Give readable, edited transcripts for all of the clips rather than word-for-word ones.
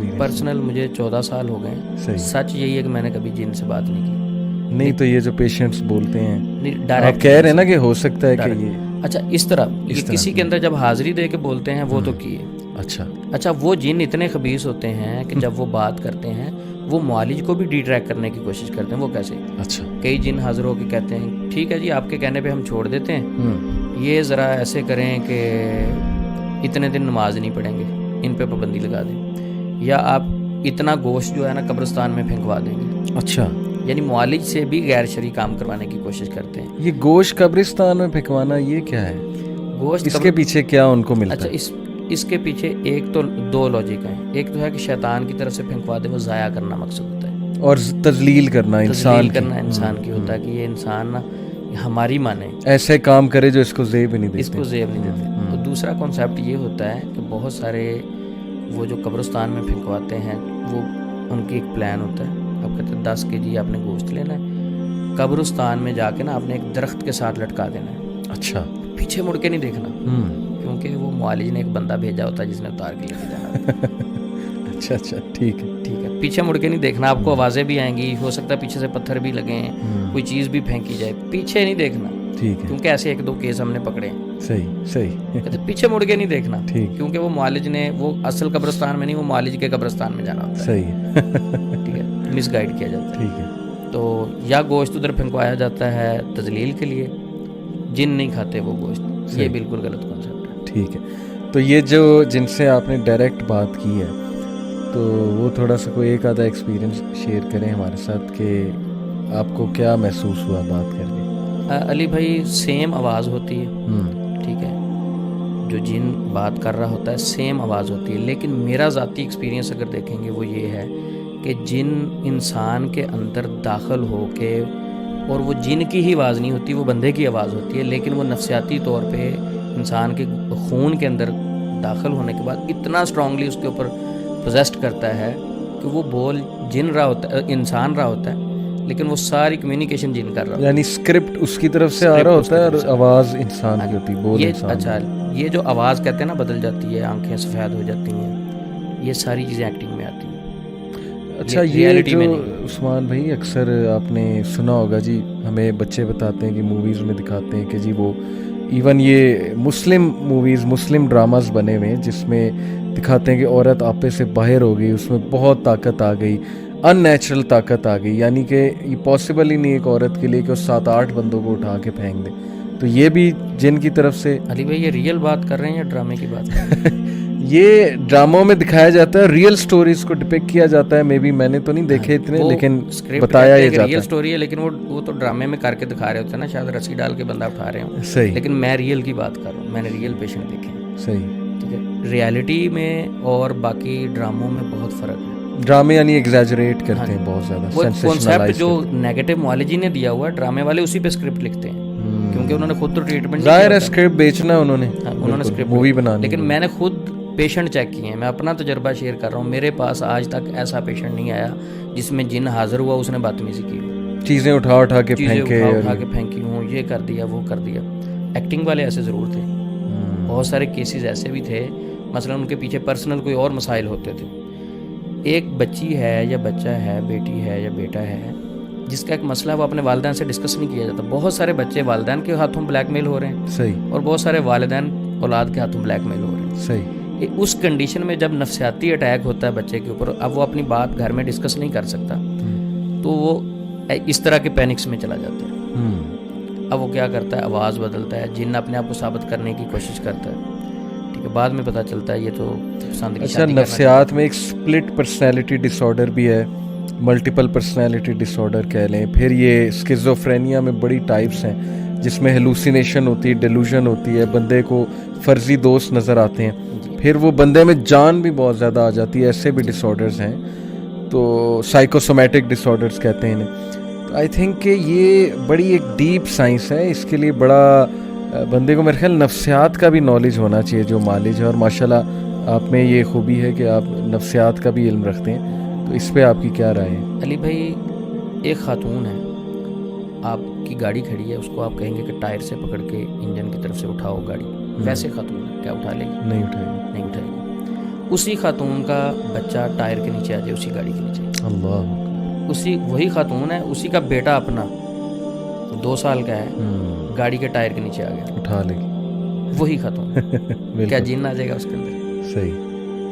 Experience? Personal مجھے 14 سال ہو گئے ہیں. سچ یہی ہے کہ میں نے کبھی جن سے بات نہیں کی. نہیں تو یہ جو پیشنٹس بولتے ہیں ڈائریکٹ آپ کہہ رہے ہیں نا کہ ہو سکتا ہے کہ یہ اچھا اس طرح یہ کسی کے اندر جب حاضری دے کے بولتے ہیں وہ تو کیے. اچھا وہ جن اتنے خبیث ہوتے ہیں کہ جب وہ بات کرتے ہیں وہ معالج کو بھی ڈی ٹریک کرنے کی کوشش کرتے ہیں. وہ کیسے؟ اچھا کئی جن حاضر ہو کے کہتے ہیں ٹھیک ہے جی آپ کے کہنے پہ ہم چھوڑ دیتے ہیں, یہ ذرا ایسے کریں کہ اتنے دن نماز نہیں پڑھیں گے, ان پہ پابندی لگا دیں, یا آپ اتنا گوشت جو ہے نا قبرستان میں پھینکوا دیں گے. اچھا یعنی معالج سے بھی غیر شرعی کام کروانے کی کوشش کرتے ہیں. یہ گوشت قبرستان میں پھینکوانا یہ کیا ہے؟ گوشت اس کے پیچھے کیا ان کو ملتا ہے؟ اچھا اس کے پیچھے ایک تو 2 لاجک ہیں. ایک تو ہے کہ شیطان کی طرف سے پھینکوا دے, وہ ضائع کرنا مقصد ہوتا ہے, اور تذلیل کرنا انسان کی ہوتا ہے کہ یہ انسان نا ہماری مانے, ایسے کام کرے جو اس کو زیب نہیں دیتے, اس کو زیب نہیں دیتے. اور دوسرا کانسیپٹ یہ ہوتا ہے کہ بہت سارے وہ جو قبرستان میں پھینکواتے ہیں وہ ان کی ایک پلان ہوتا ہے. آپ کہتے ہیں 10 kg آپ نے گوشت لینا ہے, قبرستان میں جا کے نا آپ نے ایک درخت کے ساتھ لٹکا دینا ہے. اچھا پیچھے مڑ کے نہیں دیکھنا, کیونکہ وہ معالج نے ایک بندہ بھیجا ہوتا ہے جس نے اتار کے لے کے جانا. اچھا ٹھیک ہے. پیچھے مڑ کے نہیں دیکھنا, آپ کو آوازیں بھی آئیں گی, ہو سکتا ہے پیچھے سے پتھر بھی لگیں, کوئی چیز بھی پھینکی جائے, پیچھے نہیں دیکھنا. ٹھیک ہے, کیونکہ ایسے 1-2 کیس ہم نے پکڑے ہیں. صحیح پیچھے مڑ کے نہیں دیکھنا, کیونکہ وہ معالج نے وہ اصل قبرستان میں نہیں, وہ معالج کے قبرستان میں جانا ہوتا ہے. صحیح ٹھیک ہے, مس گائیڈ کیا جاتا ہے. ٹھیک ہے. تو یا گوشت ادھر پھینکوایا جاتا ہے تذلیل کے لیے, جن نہیں کھاتے وہ گوشت, یہ بالکل غلط کانسیپٹ ہے. ٹھیک ہے. تو یہ جو جن سے آپ نے ڈائریکٹ بات کی ہے تو وہ تھوڑا سا کوئی ایک آدھا ایکسپیرینس شیئر کریں ہمارے ساتھ کہ آپ کو کیا محسوس ہوا بات کر کے. علی بھائی سیم آواز ہوتی ہے, ٹھیک ہے, جو جن بات کر رہا ہوتا ہے سیم آواز ہوتی ہے, لیکن میرا ذاتی ایکسپیرینس اگر دیکھیں گے وہ یہ ہے کہ جن انسان کے اندر داخل ہو کے, اور وہ جن کی ہی آواز نہیں ہوتی, وہ بندے کی آواز ہوتی ہے, لیکن وہ نفسیاتی طور پہ انسان کے خون کے اندر داخل ہونے کے بعد اتنا اسٹرانگلی اس کے اوپر پوزیسٹ کرتا ہے کہ وہ بول جن رہا ہوتا ہے, انسان رہا ہوتا ہے, لیکن وہ ساری کمیونیکیشن جن کر رہا ہوتا ہے. یعنی اسکرپٹ اس کی طرف سے آ رہا ہوتا ہے اور آواز انسان کی ہوتی ہے, بول انسان. اچھا یہ جو آواز کہتے ہیں نا بدل جاتی ہے, آنکھیں سفید ہو جاتی ہیں, یہ ساری چیزیں ایکٹنگ میں آتی ہیں. اچھا یہ جو عثمان بھائی اکثر آپ نے سنا ہوگا جی, ہمیں بچے بتاتے ہیں کہ موویز میں دکھاتے ہیں کہ جی وہ ایون یہ مسلم موویز, مسلم ڈراماز بنے ہوئے ہیں جس میں دکھاتے ہیں کہ عورت آپے سے باہر ہو گئی, اس میں بہت طاقت آ گئی, ان نیچرل طاقت آ گئی, یعنی کہ یہ پاسبل ہی نہیں ایک عورت کے لیے کہ وہ 7-8 بندوں کو اٹھا کے پھینک دے. تو یہ بھی جن کی طرف سے. علی بھائی یہ ریئل بات کر رہے ہیں یا ڈرامے کی بات کر رہے ہیں؟ یہ ڈراموں میں دکھایا جاتا ہے, ریئل سٹوریز کو ڈپکٹ کیا جاتا ہے. مے بی میں نے تو نہیں دیکھے اتنے, لیکن بتایا یہ جاتا ہے ریئل سٹوری ہے, لیکن وہ تو ڈرامے میں کر کے دکھا رہے ہوتے ہیں نا, شاید رسی ڈال کے بندہ اٹھا رہے ہوں. صحیح. لیکن میں ریئل کی بات کر رہا ہوں, میں نے ریئل پیشنٹ دیکھے ہیں. صحیح. ٹھیک ہے, ریالٹی میں اور باقی ڈراموں میں بہت فرق ہے. ڈرامے یعنی ایگزیجریٹ کرتے ہیں بہت زیادہ, وہ کانسیپٹ جو نیگیٹو معالجی نے دیا ہوا ہے, ڈرامے والے اسی پہ اسکرپٹ لکھتے ہیں, کیونکہ انہوں نے خود تو ٹریٹمنٹ ظاہر ہے اسکرپٹ بیچنا انہوں نے اسکرپٹ مووی بنانی. لیکن میں نے خود پیشنٹ چیک کیے ہیں, میں اپنا تجربہ شیئر کر رہا ہوں. میرے پاس آج تک ایسا پیشنٹ نہیں آیا جس میں جن حاضر ہوا اس نے بدتمیزی کی, چیزیں اٹھا کے پھینکی ہوں, یہ کر دیا وہ کر دیا. ایکٹنگ والے ایسے ضرور تھے, بہت سارے کیسز ایسے بھی تھے, مثلا ان کے پیچھے پرسنل کوئی اور مسائل ہوتے تھے. ایک بچی ہے یا بچہ ہے, بیٹی ہے یا بیٹا ہے, جس کا ایک مسئلہ وہ اپنے والدین سے ڈسکس نہیں کیا جاتا. بہت سارے بچے والدین کے ہاتھوں بلیک میل ہو رہے ہیں, صحیح, اور بہت سارے والدین اولاد کے ہاتھوں بلیک میل ہو رہے ہیں. صحیح. اس کنڈیشن میں جب نفسیاتی اٹیک ہوتا ہے بچے کے اوپر, اب وہ اپنی بات گھر میں ڈسکس نہیں کر سکتا, تو وہ اس طرح کے پینکس میں چلا جاتا ہے. اب وہ کیا کرتا ہے, آواز بدلتا ہے, جن اپنے آپ کو ثابت کرنے کی کوشش کرتا ہے. ٹھیک ہے, بعد میں پتہ چلتا ہے یہ تو پسند کی شادی. نفسیات میں ایک سپلٹ پرسنالٹی ڈس آرڈر بھی ہے, ملٹیپل پرسنالٹی ڈس آرڈر کہہ لیں. پھر یہ اسکیزوفرینیا میں بڑی ٹائپس ہیں جس میں ہیلوسینیشن ہوتی ہے, ڈیلوژن ہوتی ہے, بندے کو فرضی دوست نظر آتے ہیں, پھر وہ بندے میں جان بھی بہت زیادہ آ جاتی ہے. ایسے بھی ڈس آرڈرز ہیں, تو سائیکوسومیٹک ڈس آرڈرز کہتے ہیں انہیں. تو آئی تھنک کہ یہ بڑی ایک ڈیپ سائنس ہے, اس کے لیے بڑا بندے کو میرے خیال نفسیات کا بھی نالج ہونا چاہیے جو معالج ہے. اور ماشاءاللہ آپ میں یہ خوبی ہے کہ آپ نفسیات کا بھی علم رکھتے ہیں, تو اس پہ آپ کی کیا رائے ہے؟ علی بھائی ایک خاتون ہے, آپ کی گاڑی کھڑی ہے, اس کو آپ کہیں گے کہ ٹائر سے پکڑ کے انجن کی طرف سے اٹھاؤ گاڑی, ویسے خاتون ہے, کیا اٹھا لے گی؟ نہیں اٹھائے گی. نہیں اٹھائے گی. اسی خاتون کا بچہ ٹائر کے نیچے آ جائے, اسی گاڑی کے نیچے, اللہ, اسی وہی خاتون ہے, اسی کا بیٹا اپنا 2 سال کا ہے, گاڑی کے ٹائر کے نیچے آ گیا, اٹھا لے گی, وہی خاتون. کیا جن آ جائے گا اس کے اندر؟ صحیح,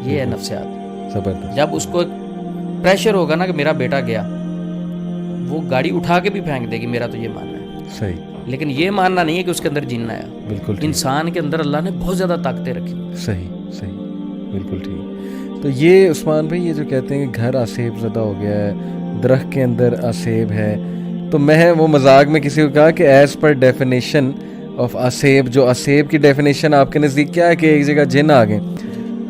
یہ ہے نفسیات. زبردست. جب اس کو پریشر ہوگا نا کہ میرا بیٹا گیا, وہ گاڑی اٹھا کے بھی پھینک دے گی, میرا تو یہ ماننا ہے. صحیح, لیکن یہ ماننا نہیں ہے کہ اس کے اندر جن آیا. بالکل ٹھیک. انسان کے اندر اللہ نے بہت زیادہ طاقتیں رکھی. صحیح, صحیح, بالکل ٹھیک. تو یہ عثمان بھائی, یہ جو کہتے ہیں کہ گھر آسیب زدہ ہو گیا ہے, درخت کے اندر آسیب ہے, تو میں وہ مذاق میں کسی کو کہا کہ ایز پر ڈیفینیشن آف آسیب, جو آسیب کی ڈیفینیشن آپ کے نزدیک کیا ہے کہ ایک جگہ جن آ گئے,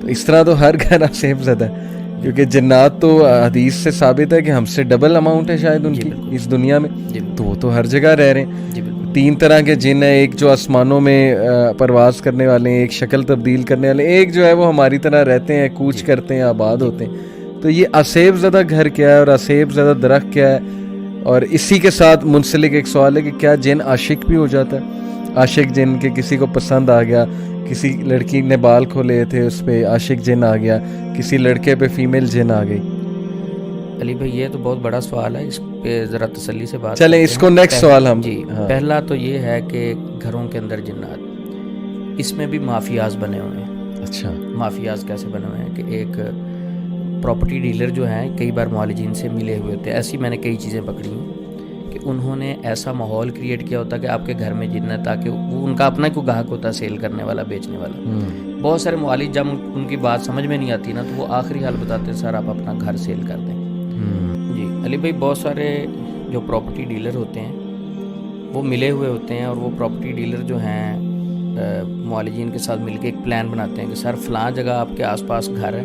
تو اس طرح تو ہر گھر آسیب زدہ ہے, کیونکہ جنات تو حدیث سے ثابت ہے کہ ہم سے ڈبل اماؤنٹ ہے شاید ان کی اس دنیا میں, تو وہ تو ہر جگہ رہ رہے ہیں. 3 طرح کے جن ہیں, ایک جو آسمانوں میں پرواز کرنے والے ہیں, ایک شکل تبدیل کرنے والے, ایک جو ہے وہ ہماری طرح رہتے ہیں, کوچ کرتے ہیں, آباد ہوتے ہیں. تو یہ آسیب زدہ گھر کیا ہے اور آسیب زدہ درخت کیا ہے؟ اور اسی کے ساتھ منسلک ایک سوال ہے کہ کیا جن عاشق بھی ہو جاتا ہے؟ عاشق جن کے کسی کو پسند آ گیا, کسی لڑکی نے بال کھولے تھے اس پہ عاشق جن آ گیا, کسی لڑکے پہ فیمیل جن آ گئی. علی بھائی یہ تو بہت بڑا سوال ہے, اس پہ ذرا تسلی سے بات چلیں اس کو نیکسٹ سوال ہم. جی, پہلا تو یہ ہے کہ گھروں کے اندر جنات, اس میں بھی مافیاز بنے ہوئے ہیں. اچھا, مافیاز کیسے بنے ہوئے ہیں کہ ایک پراپرٹی ڈیلر جو ہیں کئی بار معالجین سے ملے ہوئے ہوتے ہیں. ایسی میں نے کئی چیزیں پکڑی ہیں کہ انہوں نے ایسا ماحول کریٹ کیا ہوتا کہ آپ کے گھر میں جن ہے, تاکہ وہ ان کا اپنا کوئی گاہک ہوتا ہے سیل کرنے والا, بیچنے والا. بہت سارے معالج جب ان کی بات سمجھ میں نہیں آتی نا, تو وہ آخری حال بتاتے ہیں سر آپ اپنا گھر سیل کر دیں. جی علی بھائی, بہت سارے جو پراپرٹی ڈیلر ہوتے ہیں وہ ملے ہوئے ہوتے ہیں, اور وہ پراپرٹی ڈیلر جو ہیں معالجین کے ساتھ مل کے ایک پلان بناتے ہیں کہ سر فلاں جگہ آپ کے آس پاس گھر ہے,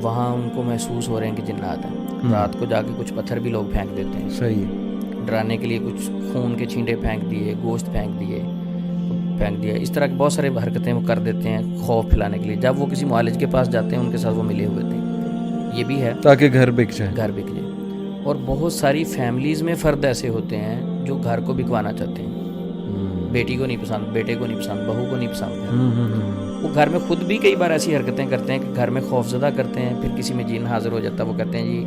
وہاں ان کو محسوس ہو رہے ہیں کہ جنات ہیں. رات کو جا کے کچھ پتھر بھی لوگ پھینک دیتے ہیں, صحیح, ڈرانے کے لیے کچھ خون کے چھینٹے پھینک دیے, گوشت پھینک دیا, اس طرح کی بہت سارے حرکتیں وہ کر دیتے ہیں خوف پھیلانے کے لیے. جب وہ کسی معالج کے پاس جاتے ہیں ان کے ساتھ وہ ملے ہوئے تھے. یہ بھی ہے تاکہ گھر بک جائے. گھر بک جائے. اور بہت ساری فیملیز میں فرد ایسے ہوتے ہیں جو گھر کو بکوانا چاہتے ہیں, بیٹی کو نہیں پسند, بیٹے کو نہیں پسند, بہو کو نہیں پسند. وہ گھر میں خود بھی کئی بار ایسی حرکتیں کرتے ہیں کہ گھر میں خوف زدہ کرتے ہیں, پھر کسی میں جن حاضر ہو جاتا ہے, وہ کہتے ہیں جی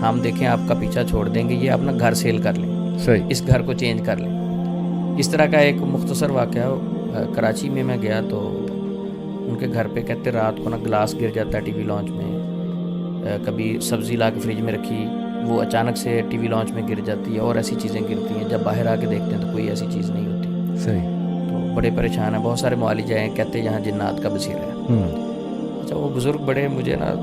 ہم دیکھیں آپ کا پیچھا چھوڑ دیں گے, یہ اپنا گھر سیل کر لیں, صحیح, اس گھر کو چینج کر لیں. اس طرح کا ایک مختصر واقعہ, کراچی میں گیا تو ان کے گھر پہ کہتے رات کو نا گلاس گر جاتا ہے ٹی وی لانچ میں, کبھی سبزی لا کے فریج میں رکھی, وہ اچانک سے ٹی وی لانچ میں گر جاتی ہے, اور ایسی چیزیں گرتی ہیں. جب باہر آ کے دیکھتے ہیں تو کوئی ایسی چیز نہیں ہوتی. صحیح, تو بڑے پریشان ہیں. بہت سارے معالج آئے ہیں, کہتے ہیں یہاں جنات کا بصیرہ ہے. اچھا, وہ بزرگ بڑے مجھے نا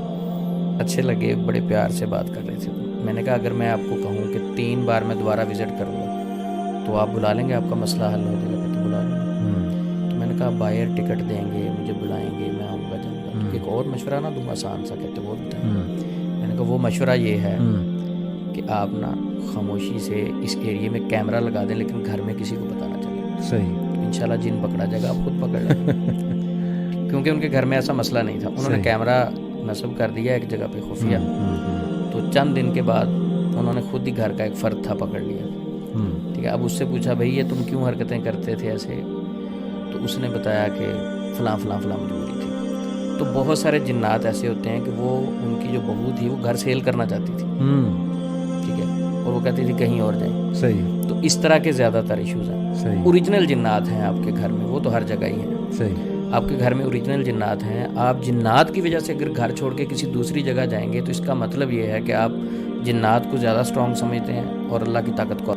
اچھے لگے, بڑے پیار سے بات کر رہے تھے. میں نے کہا اگر میں آپ کو کہوں کہ 3 بار میں دوبارہ وزٹ کروں گا تو آپ بلا لیں گے, آپ کا مسئلہ حل ہو جائے گا؟ کہتے بلا لیں گے. تو میں نے کہا باہر ٹکٹ دیں گے, مجھے بلائیں گے, میں آؤں گا, جاؤں گا. ایک اور مشورہ نہ دوں آسان سا, کہتے وہ بتائیں. میں نے کہا وہ مشورہ یہ ہے کہ آپ نا خاموشی سے اس ایریے میں کیمرہ لگا دیں, لیکن گھر میں کسی کو پتہ نہ چلے. صحیح, تو انشاءاللہ جن پکڑا جائے گا, آپ خود پکڑ لیں. کیونکہ ان کے گھر میں ایسا مسئلہ نہیں تھا, انہوں نے کیمرہ نصب کر دیا ایک جگہ پہ خفیہ. تو چند دن کے بعد انہوں نے خود ہی گھر کا ایک فرد تھا پکڑ لیا. ٹھیک ہے, اب اس سے پوچھا بھائی یہ تم کیوں حرکتیں کرتے تھے ایسے, تو اس نے بتایا کہ فلاں فلاں فلاں مجبوری تھی. تو بہت سارے جنات ایسے ہوتے ہیں کہ وہ ان کی جو بہو تھی وہ گھر سیل کرنا چاہتی تھی. ٹھیک ہے, اور وہ کہتی تھی کہیں اور جائیں. صحیح, تو اس طرح کے زیادہ تر ایشوز ہیں. صحیح, اوریجنل جنات ہیں آپ کے گھر میں, وہ تو ہر جگہ ہی ہیں. صحیح, آپ کے گھر میں اوریجنل جنات ہیں. آپ جنات کی وجہ سے اگر گھر چھوڑ کے کسی دوسری جگہ جائیں گے تو اس کا مطلب یہ ہے کہ آپ جنات کو زیادہ اسٹرانگ سمجھتے ہیں اور اللہ کی طاقت کو